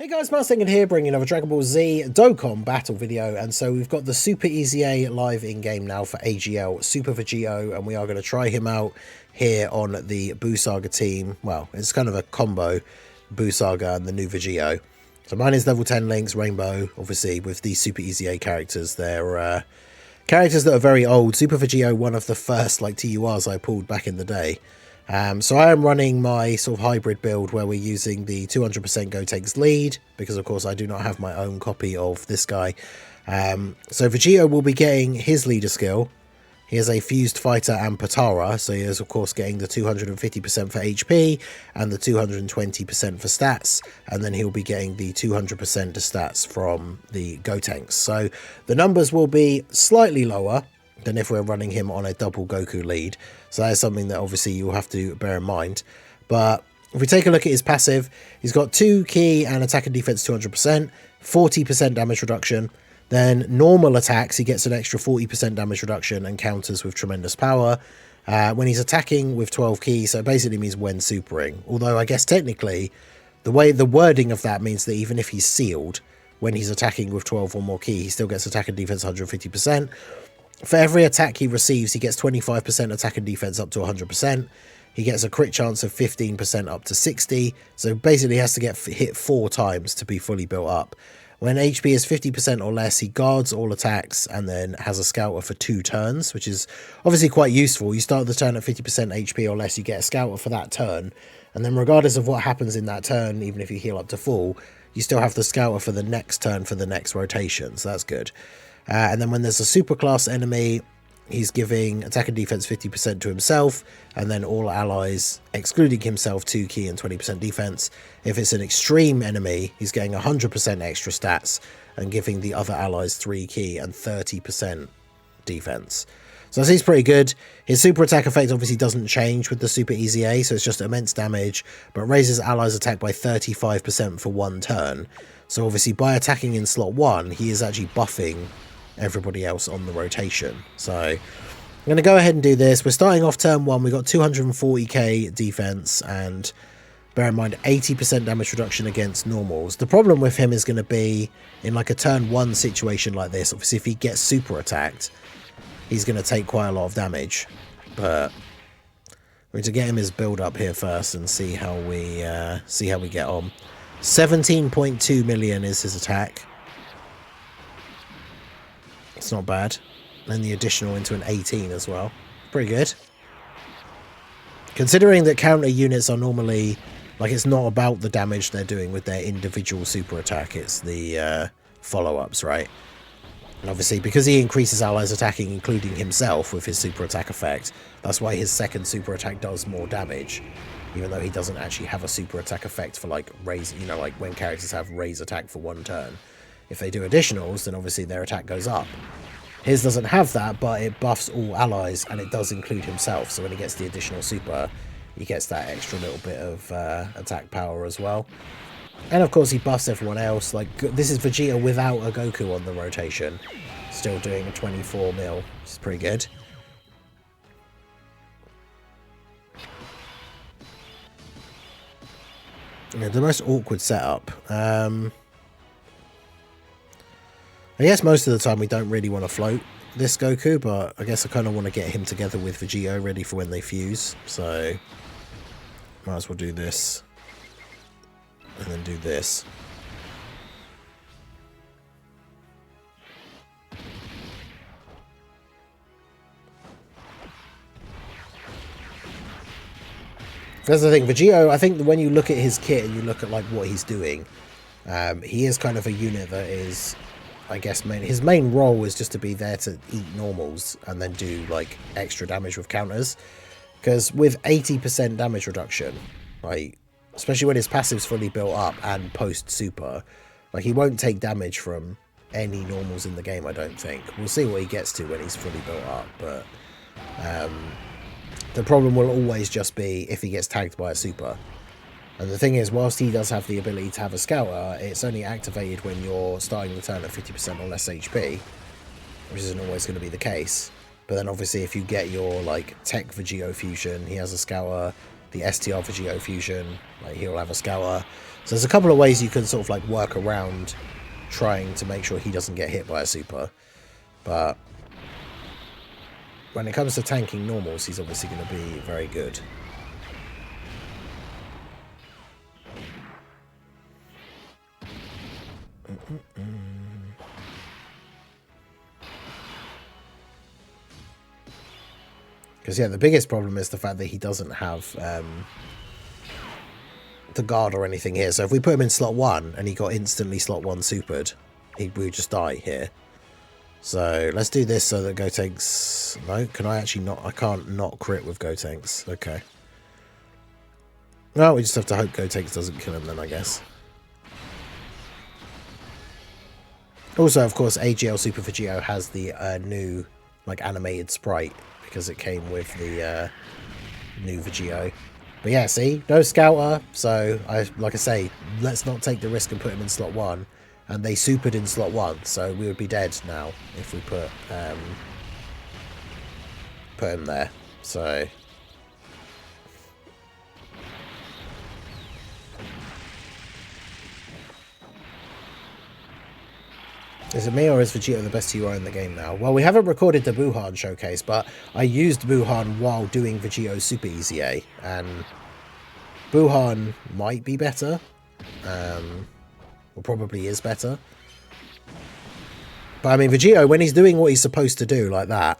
Hey guys, Marsingin here, bringing another Dragon Ball Z Dokkan battle video, and so we've got the Super EZA live in-game now for AGL, Super VEGITO, and we are going to try him out here on the Buu Saga team. Well, it's kind of a combo, Buu Saga and the new VEGITO. So mine is level 10 Links, Rainbow, obviously, with these Super EZA characters. They're characters that are very old. Super VEGITO, one of the first like TURs I pulled back in the day. So I am running my sort of hybrid build where we're using the 200% Gotenks lead, because of course I do not have my own copy of this guy. So VEGITO will be getting his leader skill. He is a fused fighter and Patara, so he is of course getting the 250% for HP and the 220% for stats, and then he'll be getting the 200% to stats from the Gotenks. So the numbers will be slightly lower than if we're running him on a double Goku lead. So that is something that obviously you'll have to bear in mind. But if we take a look at his passive, he's got 2 ki and attack and defense 200%, 40% damage reduction. Then normal attacks, he gets an extra 40% damage reduction and counters with tremendous power. When he's attacking with 12 ki, so it basically means when supering. Although I guess technically, the wording of that means that even if he's sealed, when he's attacking with 12 or more ki, he still gets attack and defense 150%. For every attack he receives, he gets 25% attack and defense up to 100%. He gets a crit chance of 15% up to 60. So basically he has to get hit 4 times to be fully built up. When HP is 50% or less, he guards all attacks and then has a scouter for 2 turns, which is obviously quite useful. You start the turn at 50% HP or less, you get a scouter for that turn. And then regardless of what happens in that turn, even if you heal up to full, you still have the scouter for the next turn for the next rotation. So that's good. And then when there's a superclass enemy, he's giving attack and defense 50% to himself, and then all allies, excluding himself, 2 ki and 20% defense. If it's an extreme enemy, he's getting 100% extra stats and giving the other allies 3 ki and 30% defense. So that seems pretty good. His super attack effect obviously doesn't change with the Super EZA, so it's just immense damage, but raises allies' attack by 35% for 1 turn. So obviously by attacking in slot 1, he is actually buffing everybody else on the rotation. So I'm going to go ahead and do this. We're starting off turn 1. We got 240k defense, and bear in mind 80% damage reduction against normals. The problem with him is going to be in like a turn 1 situation like this. Obviously if he gets super attacked, he's going to take quite a lot of damage, but we're going to get him his build up here first and see how we get on. 17.2 million is his attack. It's not bad. And the additional into an 18 as well. Pretty good. Considering that counter units are normally, like, it's not about the damage they're doing with their individual super attack, it's the follow-ups, right? And obviously, because he increases allies attacking, including himself, with his super attack effect, that's why his second super attack does more damage, even though he doesn't actually have a super attack effect for, like, raise, you know, like when characters have raise attack for 1 turn. If they do additionals, then obviously their attack goes up. His doesn't have that, but it buffs all allies, and it does include himself. So when he gets the additional super, he gets that extra little bit of attack power as well. And of course he buffs everyone else. Like, this is Vegeta without a Goku on the rotation. Still doing a 24 mil, which is pretty good. Yeah, the most awkward setup. I guess most of the time we don't really want to float this Goku, but I guess I kind of want to get him together with VEGITO ready for when they fuse, so might as well do this and then do this. That's the thing, VEGITO, I think when you look at his kit and you look at like what he's doing, he is kind of a unit that is, I guess, his main role is just to be there to eat normals and then do like extra damage with counters. Because with 80% damage reduction, like, especially when his passive's fully built up and post super, like, he won't take damage from any normals in the game, I don't think. We'll see what he gets to when he's fully built up, but the problem will always just be if he gets tagged by a super. And the thing is, whilst he does have the ability to have a scouter, it's only activated when you're starting the turn at 50% or less HP, which isn't always going to be the case. But then obviously if you get your like Tech VEGITO fusion, he has a scouter, the STR VEGITO fusion, like he'll have a scouter. So there's a couple of ways you can sort of like work around trying to make sure he doesn't get hit by a super. But when it comes to tanking normals, he's obviously going to be very good. Because, yeah, the biggest problem is the fact that he doesn't have the guard or anything here. So if we put him in slot 1 and he got instantly slot 1 supered, we would just die here. So let's do this so that Gotenks... No, can I actually not... I can't not crit with Gotenks. Okay. Well, we just have to hope Gotenks doesn't kill him then, I guess. Also, of course, AGL Super VEGITO has the new, like, animated sprite, because it came with the new VEGITO. But yeah, see, no scouter, so like I say, let's not take the risk and put him in slot 1. And they supered in slot 1, so we would be dead now if we put him there. So is it me or is VEGITO the best UI in the game now? Well, we haven't recorded the Buhan showcase, but I used Buhan while doing VEGITO's Super EZA, and Buhan might be better, or probably is better. But I mean, VEGITO, when he's doing what he's supposed to do like that,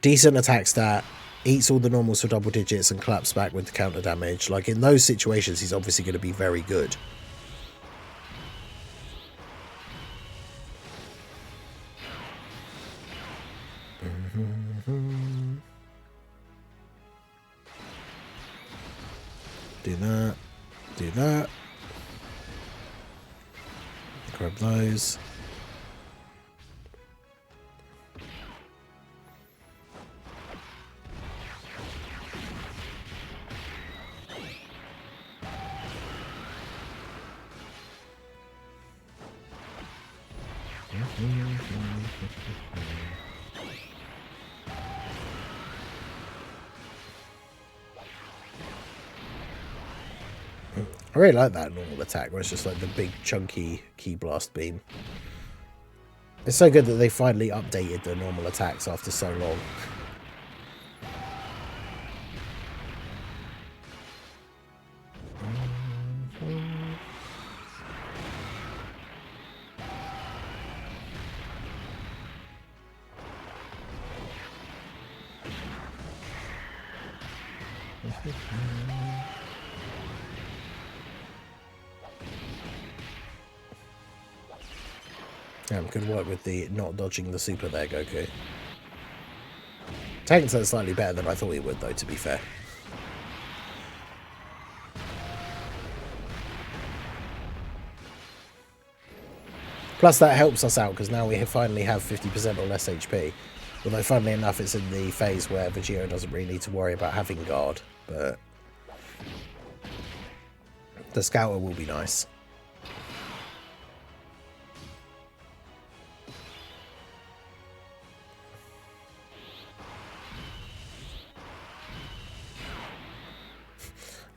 decent attack stat, eats all the normals for double digits and claps back with the counter damage, like in those situations, he's obviously going to be very good. Do that. Do that. Grab those. I really like that normal attack where it's just like the big chunky key blast beam. It's so good that they finally updated the normal attacks after so long. Yeah, good work with the not dodging the super there, Goku. Tanked that slightly better than I thought he would, though, to be fair. Plus, that helps us out, because now we finally have 50% or less HP. Although, funnily enough, it's in the phase where VEGITO doesn't really need to worry about having guard. But the scouter will be nice.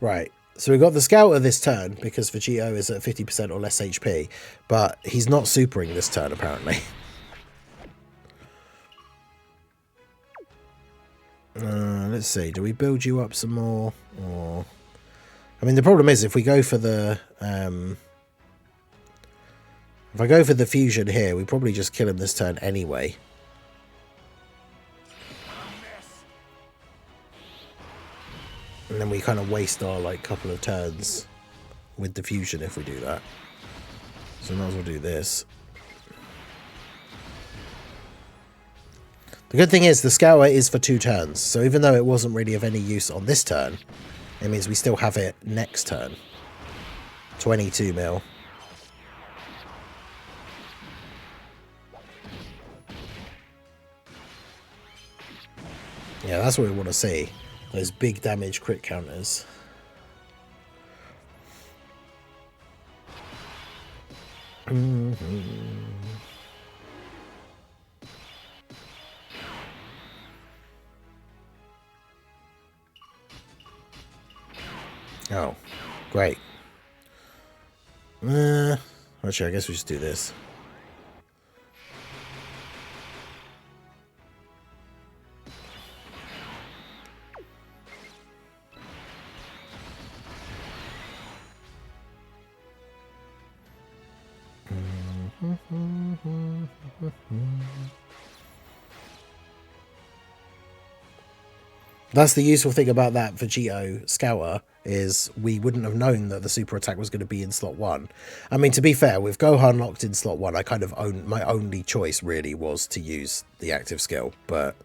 Right, so we got the scouter this turn because VEGITO is at 50% or less HP, but he's not supering this turn apparently. Let's see, do we build you up some more? Or I mean, the problem is if we go for the fusion here, we probably just kill him this turn anyway. And then we kind of waste our like couple of turns with the fusion if we do that. So might as well do this. The good thing is the scouter is for 2 turns. So even though it wasn't really of any use on this turn, it means we still have it next turn. 22 mil. Yeah, that's what we want to see. Those big damage crit counters. Great. Actually, I guess we just do this. That's the useful thing about that VEGITO Scouter, is we wouldn't have known that the super attack was going to be in slot 1. I mean, to be fair, with Gohan locked in slot 1, I kind of my only choice really was to use the active skill, but...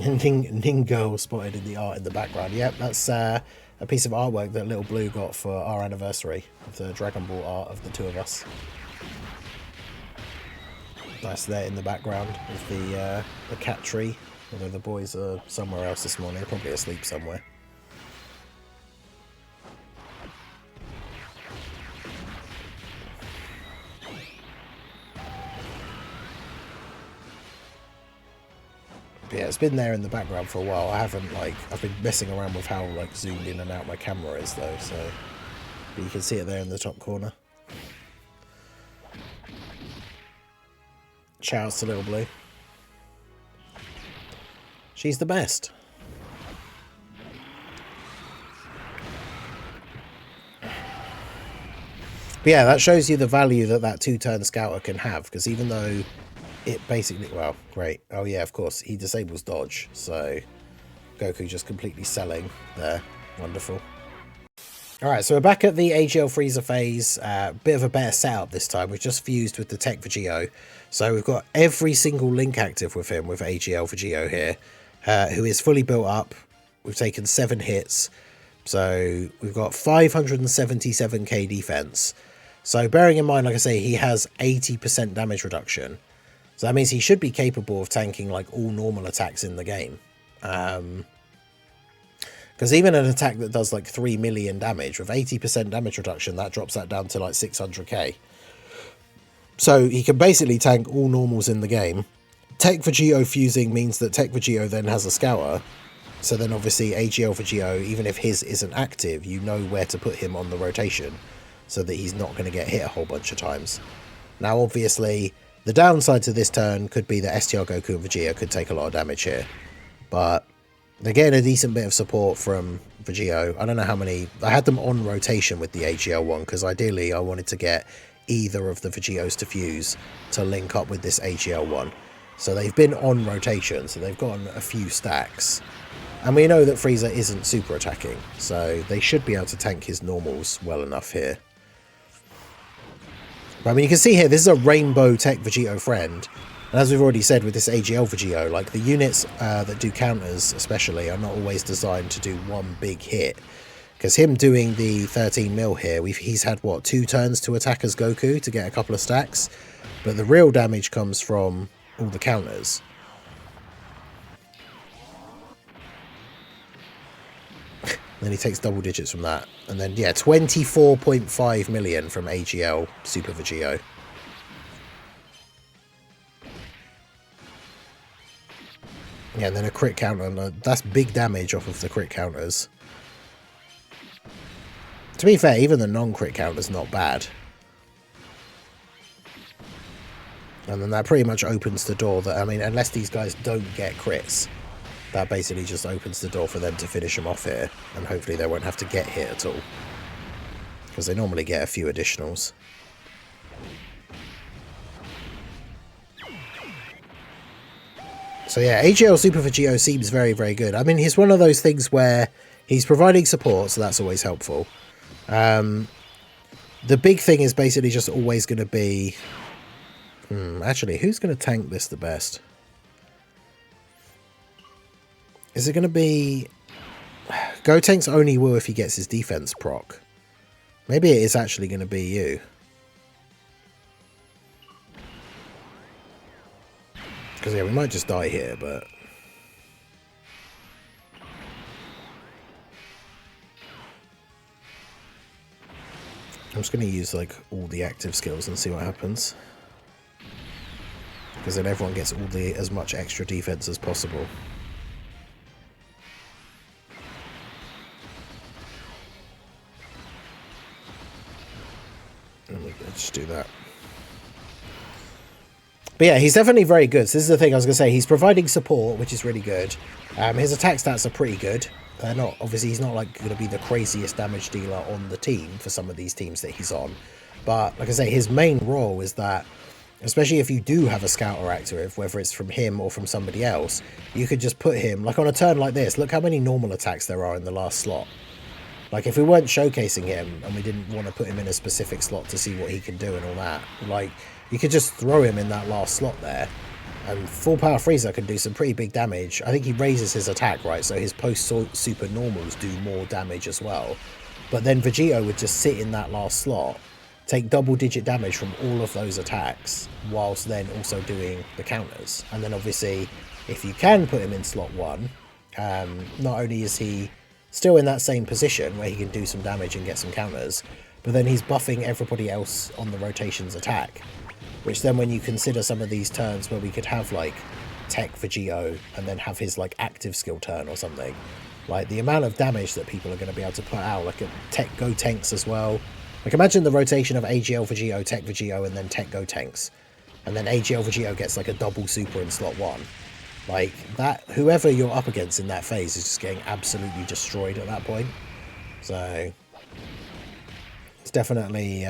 Ningo spotted in the art in the background. Yep, that's a piece of artwork that Little Blue got for our anniversary of the Dragon Ball art of the two of us. Nice there in the background with the cat tree. Although the boys are somewhere else this morning, probably asleep somewhere. But yeah, it's been there in the background for a while. I haven't, like, I've been messing around with how, like, zoomed in and out my camera is, though, so... But you can see it there in the top corner. Shouts to Little Blue. She's the best. But yeah, that shows you the value that that two-turn scouter can have, because even though it basically... Well, great. Oh yeah, of course, he disables dodge, so Goku just completely selling there. Wonderful. Alright, so we're back at the AGL Frieza phase. Bit of a better setup this time. We've just fused with the Tech VEGITO. So we've got every single link active with him with AGL VEGITO here, who is fully built up. We've taken 7 hits. So we've got 577k defense. So bearing in mind, like I say, he has 80% damage reduction. So that means he should be capable of tanking like all normal attacks in the game. Because even an attack that does like 3 million damage, with 80% damage reduction, that drops that down to like 600k. So he can basically tank all normals in the game. Tech VEGITO fusing means that Tech VEGITO then has a scouter. So then obviously AGL VEGITO, even if his isn't active, you know where to put him on the rotation, so that he's not going to get hit a whole bunch of times. Now obviously, the downside to this turn could be that STR Goku and Vegeta could take a lot of damage here. But they're getting a decent bit of support from VEGITO. I don't know how many... I had them on rotation with the AGL one, because ideally I wanted to get either of the VEGITOs to fuse to link up with this AGL one. So they've been on rotation, so they've gotten a few stacks. And we know that Frieza isn't super attacking, so they should be able to tank his normals well enough here. But I mean, you can see here, this is a Rainbow Tech VEGITO friend. And as we've already said with this AGL VEGITO, like the units that do counters especially are not always designed to do one big hit. Because him doing the 13 mil here, he's had, what, 2 turns to attack as Goku to get a couple of stacks? But the real damage comes from all the counters. Then he takes double digits from that. And then, yeah, 24.5 million from AGL Super VEGITO. Yeah, and then a crit counter. That's big damage off of the crit counters. To be fair, even the non-crit counter's not bad. And then that pretty much opens the door that, I mean, unless these guys don't get crits, that basically just opens the door for them to finish them off here. And hopefully they won't have to get hit at all, because they normally get a few additionals. So yeah, AGL Super VEGITO seems very, very good. I mean, he's one of those things where he's providing support, so that's always helpful. The big thing is basically just always going to be... actually, who's going to tank this the best? Is it going to be... Gotenks only will if he gets his defense proc. Maybe it is actually going to be you. Because, yeah, we might just die here, but... I'm just going to use, like, all the active skills and see what happens. Because then everyone gets as much extra defense as possible. Let's just do that. But yeah, he's definitely very good. So this is the thing I was going to say. He's providing support, which is really good. His attack stats are pretty good. They're not, obviously, he's not like going to be the craziest damage dealer on the team for some of these teams that he's on. But like I say, his main role is that, especially if you do have a scouter active, whether it's from him or from somebody else, you could just put him, like on a turn like this, look how many normal attacks there are in the last slot. Like, if we weren't showcasing him and we didn't want to put him in a specific slot to see what he can do and all that, like, you could just throw him in that last slot there. And full power Frieza can do some pretty big damage. I think he raises his attack, right? So his post-super normals do more damage as well. But then Vegito would just sit in that last slot, take double-digit damage from all of those attacks, whilst then also doing the counters. And then obviously, if you can put him in slot 1, not only is he still in that same position where he can do some damage and get some counters, but then he's buffing everybody else on the rotation's attack. Which then when you consider some of these turns where we could have like Tech Vegito and then have his like active skill turn or something, like the amount of damage that people are going to be able to put out, like a Tech Go Tanks as well. Like imagine the rotation of AGL Vegito, Tech Vegito, and then Tech Go Tanks. And then AGL Vegito gets like a double super in slot 1. Like that, whoever you're up against in that phase is just getting absolutely destroyed at that point. So it's definitely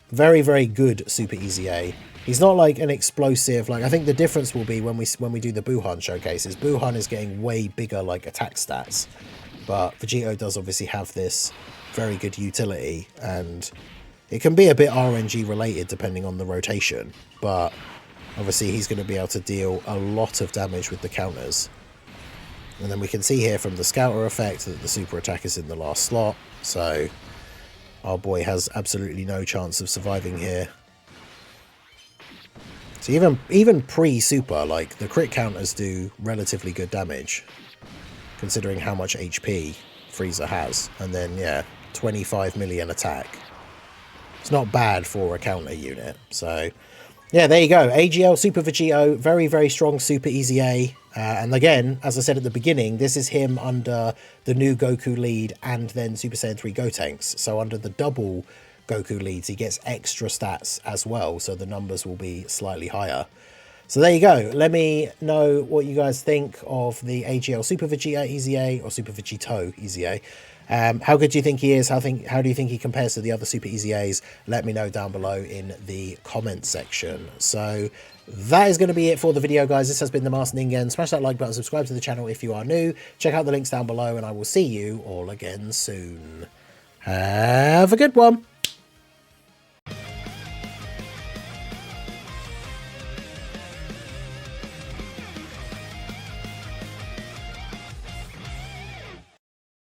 very, very good Super EZA. He's not like an explosive, like I think the difference will be when we do the Buhan showcases. Buhan is getting way bigger like attack stats, but Vegito does obviously have this very good utility, and it can be a bit RNG related depending on the rotation, but obviously he's going to be able to deal a lot of damage with the counters. And then we can see here from the scouter effect that the super attack is in the last slot, so our boy has absolutely no chance of surviving here. So even pre-super, like the crit counters do relatively good damage, considering how much HP Frieza has. And then yeah, 25 million attack. It's not bad for a counter unit. So yeah, there you go. AGL Super Vegito, very, very strong Super EZA. And again, as I said at the beginning, this is him under the new Goku lead and then Super Saiyan 3 Gotenks. So under the double Goku leads, he gets extra stats as well. So the numbers will be slightly higher. So there you go. Let me know what you guys think of the AGL Super Vegeta EZA or Super Vegito EZA. How good do you think he is? How do you think he compares to the other Super EZAs? Let me know down below in the comment section. So that is going to be it for the video, guys. This has been the Master Ningen. Smash that like button, subscribe to the channel if you are new. Check out the links down below, and I will see you all again soon. Have a good one.